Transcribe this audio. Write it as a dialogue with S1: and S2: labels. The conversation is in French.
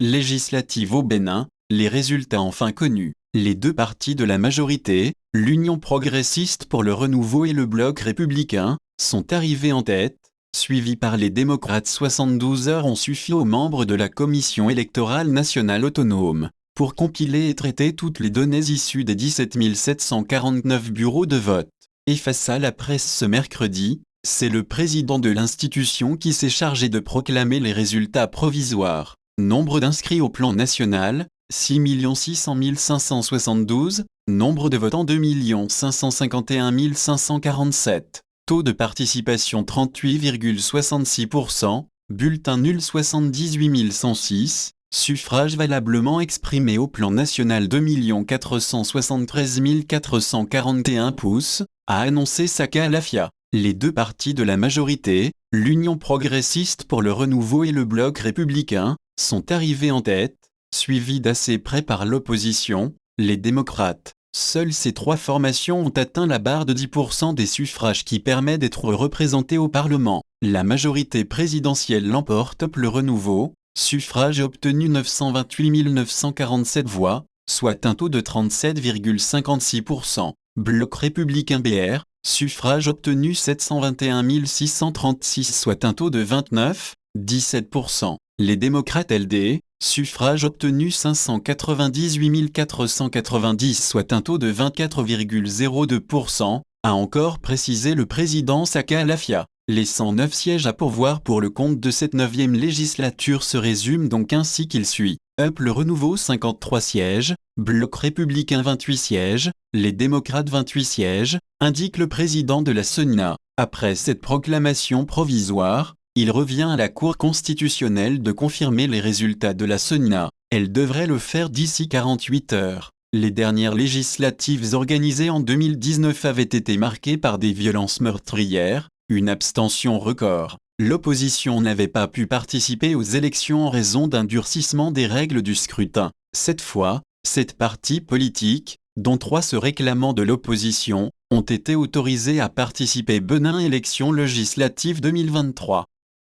S1: législatives au Bénin, les résultats enfin connus. Les deux partis de la majorité, l'Union progressiste pour le renouveau et le Bloc républicain, sont arrivés en tête, suivis par les démocrates. 72 heures ont suffi aux membres de la Commission électorale nationale autonome pour compiler et traiter toutes les données issues des 17 749 bureaux de vote. Et face à la presse ce mercredi, c'est le président de l'institution qui s'est chargé de proclamer les résultats provisoires. Nombre d'inscrits au plan national, 6 600 572, nombre de votants 2 551 547, taux de participation 38,66%, bulletin nul 78 106, suffrage valablement exprimé au plan national 2 473 441 pouces, a annoncé Saka Lafia. Les deux partis de la majorité, l'Union progressiste pour le renouveau et le Bloc républicain, sont arrivés en tête, suivis d'assez près par l'opposition, les démocrates. Seules ces trois formations ont atteint la barre de 10% des suffrages qui permet d'être représentés au Parlement. La majorité présidentielle l'emporte. Le renouveau, suffrage obtenu 928 947 voix, soit un taux de 37,56%. Bloc républicain BR, suffrage obtenu 721 636, soit un taux de 29,17%. Les démocrates LD, suffrage obtenu 598 490, soit un taux de 24,02%, a encore précisé le président Saka Lafia. Les 109 sièges à pourvoir pour le compte de cette 9e législature se résument donc ainsi qu'il suit. Le renouveau 53 sièges, Bloc républicain 28 sièges, les démocrates 28 sièges, indique le président de la CENINA. Après cette proclamation provisoire, il revient à la Cour constitutionnelle de confirmer les résultats de la CENINA. Elle devrait le faire d'ici 48 heures. Les dernières législatives organisées en 2019 avaient été marquées par des violences meurtrières, une abstention record. L'opposition n'avait pas pu participer aux élections en raison d'un durcissement des règles du scrutin. Cette fois, 7 partis politiques, dont 3 se réclamant de l'opposition, ont été autorisés à participer. Bénin élections législatives 2023.